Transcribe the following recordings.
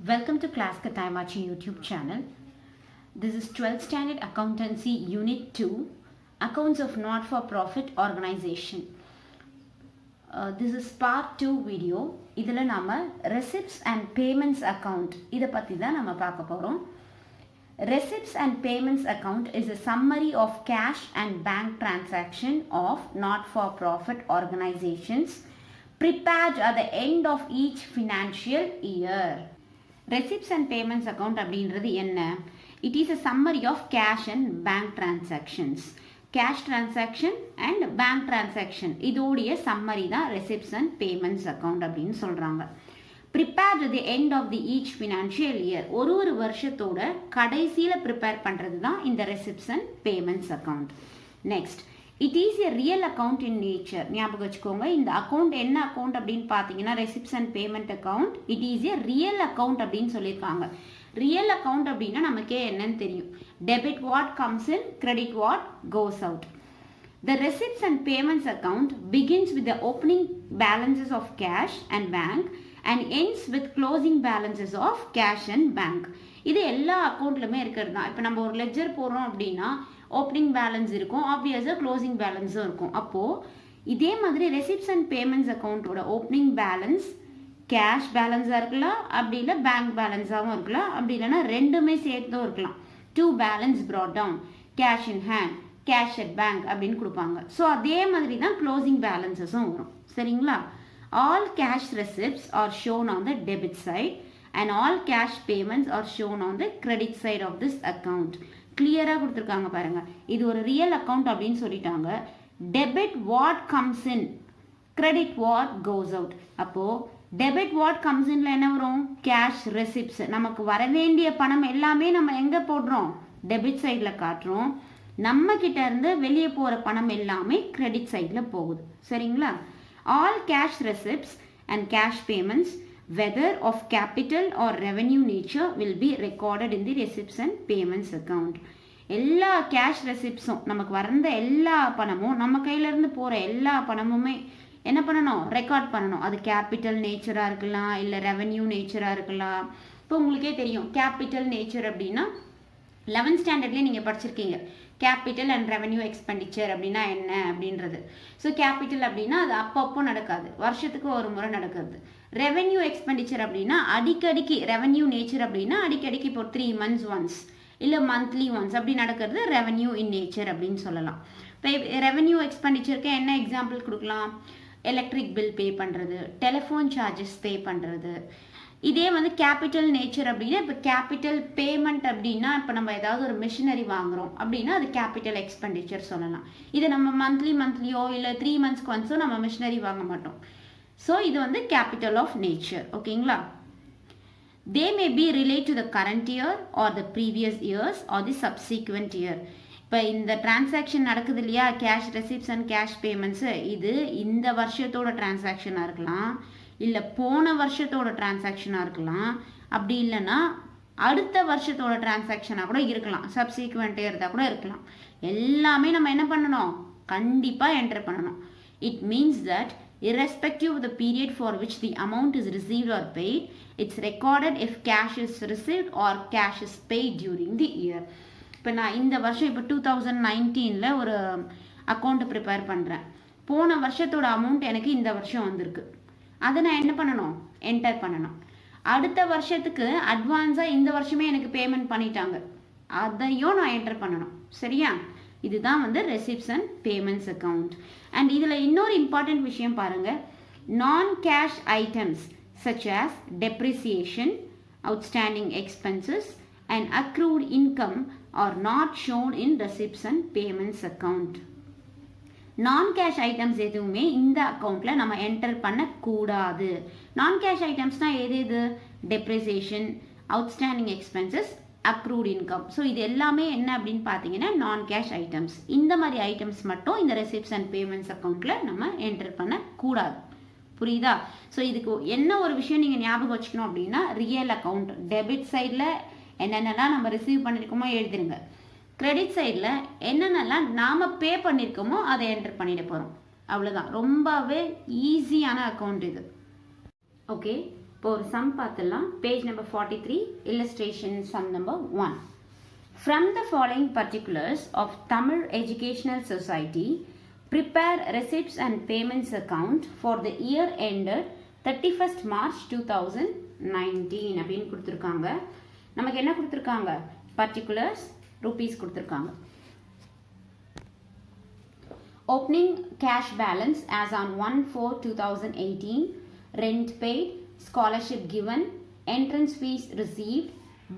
Welcome to Class Kataimachi YouTube channel. This is 12th Standard Accountancy Unit 2, Accounts of Not-for-Profit Organization. This is part 2 video. இதில் நாம Receipts and Payments Account இதை பற்றி தான் நம்ம பார்க்க போகிறோம். Receipts and Payments Account is a summary of cash and bank transaction of not-for-profit organizations prepared at the end of each financial year. Receipts and Payments Account அப்படின்றது என்ன? It is a summary of cash and bank transactions. Cash transaction and bank transaction இதோடைய summary தான் Receipts and Payments Account அப்படின்னு சொல்கிறாங்க. Prepared at the end of the each financial year. ஒரு வருஷத்தோட கடைசியில் prepare பண்ணுறது தான் இந்த Receipts and Payments Account. Next, it is a real account in nature. ஞாபகம் வச்சுக்கோங்க, இந்த அக்கௌண்ட் என்ன அக்கௌண்ட் அப்படின்னு பார்த்தீங்கன்னா Receipts and Payment Account. It is a real account அப்படின்னு சொல்லியிருக்காங்க. ரியல் அக்கௌண்ட் அப்படின்னா நமக்கே என்னன்னு தெரியும். Debit what comes in, credit what goes out. The Receipts and Payments Account begins with the opening balances of cash and bank and ends with closing balances of cash and bank. இது எல்லா அக்கௌண்ட்லுமே இருக்கிறது தான். இப்போ நம்ம ஒரு ledger போடுறோம் அப்படின்னா opening balance இருக்கும், ஆப்வியஸாக க்ளோசிங் பேலன்ஸும் இருக்கும். அப்போது இதே மாதிரி ரெசிப்ட்ஸ் அண்ட் பேமெண்ட்ஸ் அக்கௌண்ட்டோட ஓப்பனிங் பேலன்ஸ் கேஷ் பேலன்ஸாக இருக்கலாம், அப்படி இல்லை பேங்க் பேலன்ஸாகவும் இருக்கலாம், அப்படி இல்லைன்னா ரெண்டுமே சேர்த்தும் இருக்கலாம். To balance brought down, cash in hand, cash at bank அப்படின்னு கொடுப்பாங்க. ஸோ அதே மாதிரி தான் க்ளோசிங் பேலன்ஸஸும் வரும். சரிங்களா? All cash receipts are shown on the debit side and all cash payments are shown on the credit side of this account. கிளியராக கொடுத்துருக்காங்க பாருங்க. இது ஒரு ரியல் அக்கௌண்ட் அப்படின்னு சொல்லிட்டாங்க. Debit what comes in, credit what goes out. அப்போது debit what comes இன்ல என்ன வரும்? Cash receipts. நமக்கு வர வேண்டிய பணம் எல்லாமே நம்ம எங்கே போடுறோம்? டெபிட் சைடில் காட்டுறோம். நம்ம கிட்ட இருந்து வெளியே போகிற பணம் எல்லாமே கிரெடிட் சைடில் போகுது. சரிங்களா? All cash receipts and cash payments whether of capital or revenue nature will be recorded in the receipts and payments account. எல்லா கேஷ் ரெசிப்ட்ஸும் நமக்கு வந்த எல்லா பணமும் நம்ம கையிலேருந்து போகிற எல்லா பணமுமே என்ன பண்ணணும்? ரெக்கார்ட் பண்ணணும். அது கேபிட்டல் நேச்சராக இருக்கலாம், இல்லை ரெவென்யூ நேச்சராக இருக்கலாம். இப்போ உங்களுக்கே தெரியும் கேபிட்டல் நேச்சர் அப்படின்னா 11th ஸ்டாண்டர்ட்லேயே நீங்கள் படிச்சிருக்கீங்க. கேபிட்டல் அண்ட் ரெவென்யூ எக்ஸ்பெண்டிச்சர் அப்படின்னா என்ன அப்படின்றது. ஸோ கேபிட்டல் அப்படின்னா அது அப்பப்போ நடக்காது, வருஷத்துக்கு ஒரு முறை நடக்கிறது. ரெவென்யூ எக்ஸ்பெண்டிச்சர் அப்படின்னா அடிக்கடிக்கு, ரெவென்யூ நேச்சர் அப்படின்னா அடிக்கடிக்கு இப்போ 3 months ஒன்ஸ் இல்லை மந்த்லி ஒன்ஸ் அப்படி நடக்கிறது ரெவென்யூ இன் நேச்சர் அப்படின்னு சொல்லலாம். இப்போ ரெவென்யூ எக்ஸ்பெண்டிச்சருக்கு என்ன எக்ஸாம்பிள் கொடுக்கலாம்? எலக்ட்ரிக் பில் பே பண்ணுறது, டெலிஃபோன் சார்ஜஸ் பே பண்ணுறது. இதே வந்து கேபிட்டல் நேச்சர் அப்படின்னா இப்போ கேபிட்டல் பேமெண்ட் அப்படின்னா இப்போ நம்ம ஏதாவது ஒரு மிஷினரி வாங்குகிறோம் அப்படின்னா அது கேபிட்டல் எக்ஸ்பெண்டிச்சர் சொல்லலாம். இது நம்ம மந்த்லியோ இல்லை 3 months ஒன்ஸோ நம்ம மிஷினரி வாங்க மாட்டோம். ஸோ இது வந்து கேபிட்டல் ஆஃப் நேச்சர். ஓகேங்களா? They may be relate to the current year or the previous years or the subsequent year. இப்போ இந்த டிரான்சாக்ஷன் நடக்குது இல்லையா, cash receipts and cash payments, இது இந்த வருஷத்தோட டிரான்சாக்ஷனாக இருக்கலாம், இல்லை போன வருஷத்தோட டிரான்சாக்ஷனாக இருக்கலாம், அப்படி இல்லைன்னா அடுத்த வருஷத்தோட டிரான்சாக்ஷனாக கூட இருக்கலாம், சப்சீக்வெண்ட் இயர் தான் கூட இருக்கலாம். எல்லாமே நம்ம என்ன பண்ணணும்? கண்டிப்பாக என்டர் பண்ணணும். It means that irrespective of the period for which the amount is received or paid, it's recorded if cash is received or cash is paid during the year. இப்போ நான் இந்த வருஷம் இப்போ 2019ல் ஒரு அக்கௌண்ட் ப்ரிப்பேர் பண்ணுறேன். போன வருஷத்தோட அமௌண்ட் எனக்கு இந்த வருஷம் வந்திருக்கு. அதை நான் என்ன பண்ணணும்? என்டர் பண்ணணும். அடுத்த வருஷத்துக்கு அட்வான்ஸாக இந்த வருஷமே எனக்கு பேமெண்ட் பண்ணிட்டாங்க, அதையும் நான் என்டர் பண்ணணும். சரியா? இதுதான் வந்து receipts and payments account. And இதில் இன்னொரு இம்பார்ட்டன்ட் விஷயம் பாருங்கள். நான் cash items such as depreciation, outstanding expenses and accrued income R not shown in receipts and payments account. நான் கேஷ் ஐட்டம்ஸ் எதுவுமே இந்த அக்கௌண்ட்டில் நம்ம என்டர் பண்ணக்கூடாது. நான் கேஷ் ஐட்டம்ஸ்னால் எது? டெப்ரிசியேஷன், அவுட்ஸ்டாண்டிங் எக்ஸ்பென்சஸ், அக்ரூட் இன்கம். ஸோ இது எல்லாமே என்ன அப்படின்னு பார்த்தீங்கன்னா நான் கேஷ் ஐட்டம்ஸ். இந்த மாதிரி ஐட்டம்ஸ் மட்டும் இந்த ரெசிப்ட்ஸ் அண்ட் பேமெண்ட்ஸ் அக்கௌண்ட்டில் நம்ம என்டர் பண்ணக்கூடாது. புரியுதா? ஸோ இதுக்கு என்ன ஒரு விஷயம் நீங்கள் ஞாபகம் வச்சுக்கணும் அப்படின்னா, ரியல் அக்கௌண்ட் டெபிட் சைடில் என்னென்னலாம் நம்ம ரிசீவ் பண்ணியிருக்கோமோ எழுதிருங்க. கிரெடிட் சைடில் என்னென்னலாம் நாம் பே பண்ணியிருக்கோமோ அதை என்டர் பண்ணிட போகிறோம். அவ்வளோதான். ரொம்பவே ஈஸியான அக்கௌண்ட் இது. ஓகே, இப்போ ஒரு sum பார்த்துடலாம். Page number 43, illustration sum number 1. From the following particulars of Tamil Educational Society, prepare receipts and payments account for the year ended 31st March 2019 அப்படின்னு கொடுத்துருக்காங்க. நமக்கு என்ன கொடுத்துருக்காங்க? Particulars, rupees கொடுத்துருக்காங்க. Opening cash balance as on 1/4/2018, rent paid, scholarship given, entrance fees received,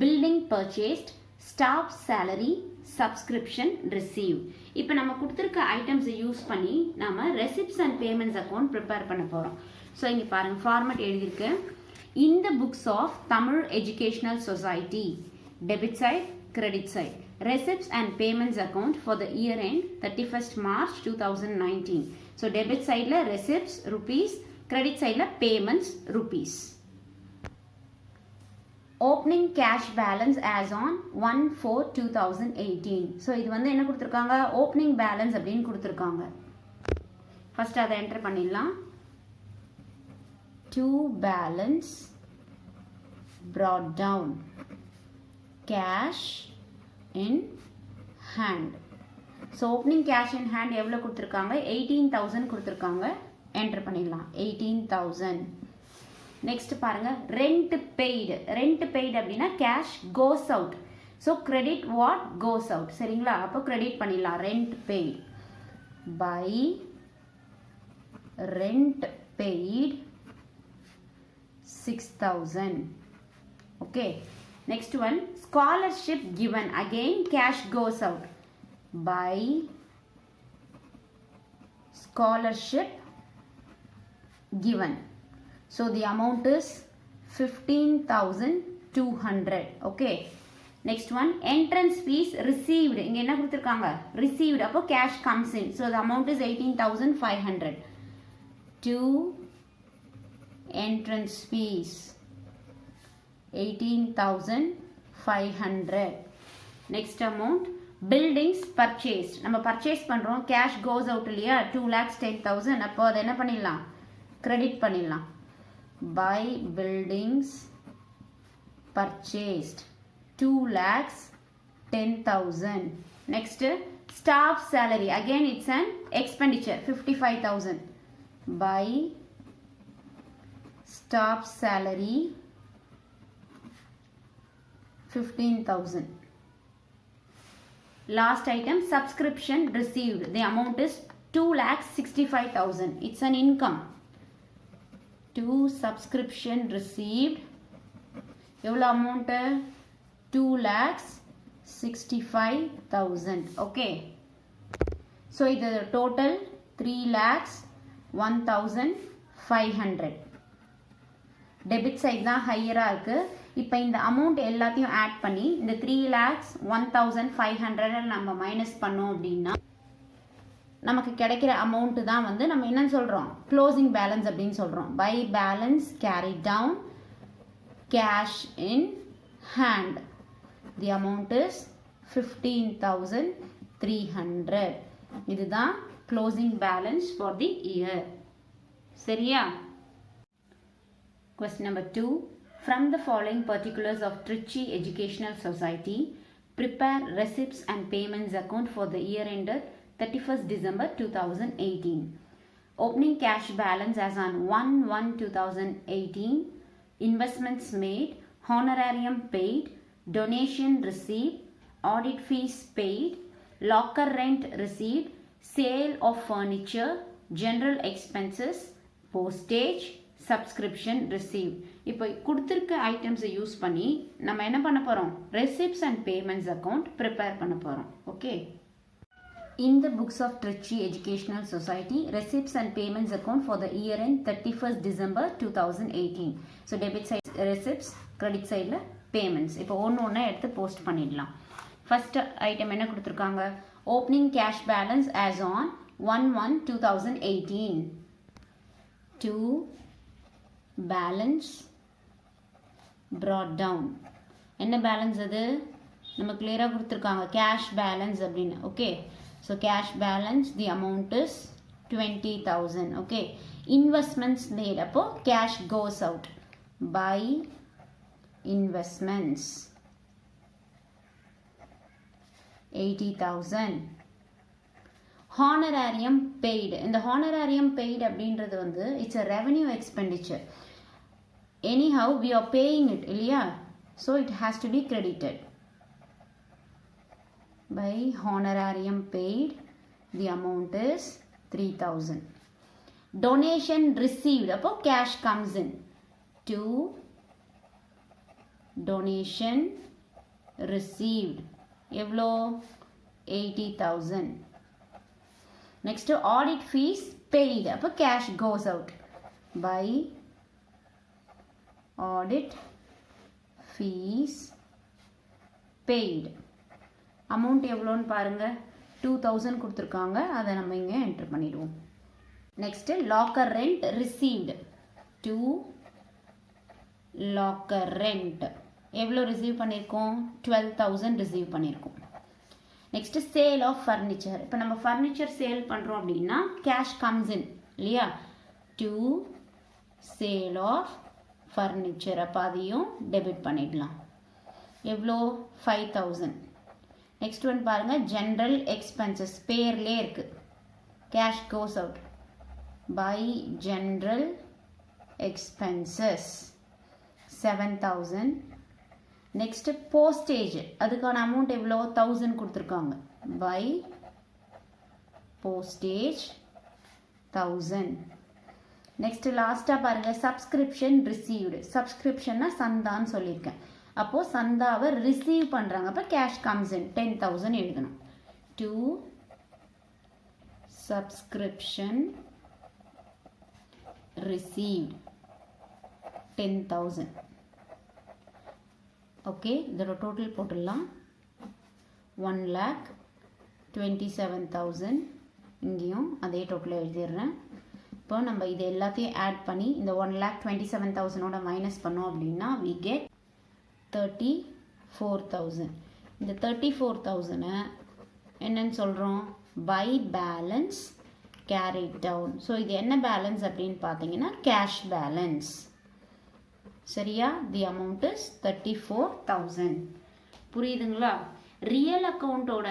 building purchased, staff salary, subscription received. இப்போ நம்ம கொடுத்துருக்க ஐட்டம்ஸை use பண்ணி நம்ம receipts and payments account prepare பண்ண போகிறோம். ஸோ இங்கே பாருங்கள், ஃபார்மேட் எழுதியிருக்கு. In the books of Tamil Educational Society, debit side, credit side, receipts and payments account for the year end 31st March 2019. So debit side la receipts rupees, credit side la payments rupees. Opening cash balance as on 1/4/2018. So இது வந்து என்ன கொடுத்துருக்காங்க? Opening balance அப்படின்னு கொடுத்துருக்காங்க. First அதை enter பண்ணிடலாம். To balance brought down cash in hand. So opening cash in hand எவ்வளோ கொடுத்துருக்காங்க? 18,000 கொடுத்துருக்காங்க. என்டர் பண்ணிடலாம். 18,000. நெக்ஸ்ட் பாருங்க, ரெண்ட் பெய்டு. ரெண்ட் பெய்டு அப்படின்னா cash goes out. So credit what goes out. சரிங்களா? அப்போ கிரெடிட் பண்ணிடலாம். Rent paid by rent paid 6,000. Okay. Next one, scholarship given. Again cash goes out by scholarship given. So the amount is 15,200. Okay. Next one, entrance fees received. இங்க என்ன கொடுத்திருக்காங்க? Received. அப்போ cash comes in. So the amount is 18,500. To entrance fees 18,500. Next amount, buildings purchased. நம்ம purchase பண்றோம், cash goes out இல்லையா? 2,10,000. அப்போ அதை என்ன பண்ணிடலாம்? Credit பண்ணிடலாம். By buildings purchased 2,10,000. Next, staff salary. Again it's an expenditure, 55,000. By staff salary 15,000. Last item, subscription received. The amount is 2,65,000. It's an income. To subscription received. எவ்வளோ amount? 2,65,000. Okay. So இது total 3,01,500. Debit side தான் ஹையராக இருக்கு. இப்போ இந்த amount எல்லாத்தையும் add பண்ணி இந்த 3,01,500 நம்ம மைனஸ் பண்ணோம் அப்படின்னா நமக்கு கிடைக்கிற அமௌண்ட் தான் வந்து நம்ம என்ன சொல்கிறோம்? க்ளோசிங் பேலன்ஸ் அப்படின்னு சொல்கிறோம். By balance carried down cash in hand. The amount is 15,300. இதுதான் closing balance for the year. சரியா? Question number 2. From the following particulars of Trichy Educational Society, prepare receipts and payments account for the year ended 31st December 2018. Opening cash balance as on 1/1/2018. Investments made, honorarium paid, donation received, audit fees paid, locker rent received, sale of furniture, general expenses, postage, subscription received. இப்போ கொடுத்துருக்க ஐட்டம்ஸை use பண்ணி நம்ம என்ன பண்ண போகிறோம்? Receipts and payments account prepare பண்ண போகிறோம். Okay. In the books of Trichy Educational Society, receipts and payments account for the year end 31st December 2018. So debit side receipts, credit side payments. இப்போ ஒன்று எடுத்து போஸ்ட் பண்ணிடலாம். First item என்ன கொடுத்துருக்காங்க? Opening cash balance as on 1/1/2018. To balance brought down. என்ன balance அது? நம்ம கிளியராக கொடுத்துருக்காங்க, கேஷ் பேலன்ஸ் அப்படின்னு. Okay. So cash balance the amount is 20,000. Okay. Investments made, அப்போ cash goes out by investments 80,000. Honorarium paid. இந்த honorarium paid அப்படின்றது வந்து it's a revenue expenditure. Anyhow we are paying it இல்லையா, so it has to be credited. By honorarium paid the amount is 3,000. Donation received, அப்போ cash comes in. To donation received எவ்வளோ 80,000. next audit fees paid, அப்போ cash goes out. By audit fees paid amount எவ்வளோன்னு பாருங்க, 2,000 கொடுத்துருக்காங்க, அதை நம்ம இங்கே enter பண்ணிடுவோம். next locker rent received. to locker rent எவ்வளோ ரிசீவ் பண்ணியிருக்கோம், 12,000 ரிசீவ் பண்ணியிருக்கோம். Next sale of furniture. இப்போ நம்ம ஃபர்னிச்சர் சேல் பண்ணுறோம் அப்படின்னா கேஷ் கம்ஸ் இன் இல்லையா, டு சேல் ஆஃப் ஃபர்னிச்சர், அப்போ அதையும் டெபிட் பண்ணிடலாம். எவ்வளோ 5,000. நெக்ஸ்ட் ஒன் பாருங்கள், ஜென்ரல் எக்ஸ்பென்சஸ் பேர்லே இருக்குது, cash goes out. By general expenses 7,000. Next postage, அதுக்கான அமௌண்ட் எவ்வளோ 1,000 கொடுத்துருக்காங்க. By postage 1,000. நெக்ஸ்ட் லாஸ்ட்டாக பாருங்கள், சப்ஸ்கிரிப்ஷன் ரிசீவ்டு. சப்ஸ்கிரிப்ஷன்னா சந்தான்னு சொல்லியிருக்கேன், அப்போது சந்தாவை ரிசீவ் பண்ணுறாங்க, அப்போ கேஷ் கம்ஸ் இன் 10,000 எழுதணும். To subscription received 10,000. ஓகே, இதோட டோட்டல் போட்டுடலாம். 1,27,000. இங்கேயும் அதே டோட்டல் எழுதிடுறேன். இப்போ நம்ம இது எல்லாத்தையும் ஆட் பண்ணி இந்த 1,27,000 மைனஸ் பண்ணோம் அப்படின்னா we get 34,000. இந்த 34,000 என்னன்னு சொல்கிறோம், by balance carried down. So இது என்ன பேலன்ஸ் அப்படின்னு பார்த்தீங்கன்னா கேஷ் பேலன்ஸ். சரியா, தி அமௌண்ட் இஸ் 34,000. புரியுதுங்களா? ரியல் அக்கௌண்ட்டோட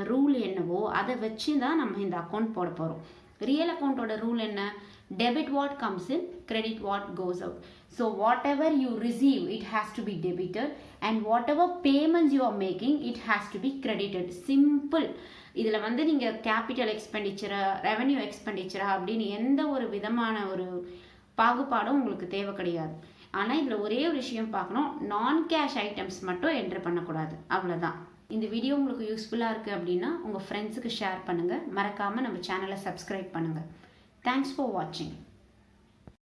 ரூல் என்னவோ அதை வச்சு தான் நம்ம இந்த அக்கௌண்ட் போட போகிறோம். ரியல் அக்கௌண்ட்டோட ரூல் என்ன, debit what comes in, credit what goes out. So whatever you receive it has to be debited and whatever payments you are making it has to be credited. Simple. இதில் வந்து நீங்கள் capital எக்ஸ்பெண்டிச்சரா revenue எக்ஸ்பெண்டிச்சரா அப்படின்னு எந்த ஒரு விதமான ஒரு பாகுபாடும் உங்களுக்கு தேவை கிடையாது. ஆனால் இதில் ஒரே ஒரு விஷயம் பார்க்கணும், நான் கேஷ் ஐட்டம்ஸ் மட்டும் என்ட்ரு பண்ணக்கூடாது, அவ்வளோதான். இந்த வீடியோ உங்களுக்கு யூஸ்ஃபுல்லாக இருக்குது அப்படின்னா உங்கள் ஃப்ரெண்ட்ஸுக்கு ஷேர் பண்ணுங்கள். மறக்காமல் நம்ம சேனலை சப்ஸ்கிரைப் பண்ணுங்கள். தேங்க்ஸ் ஃபார் வாட்சிங்.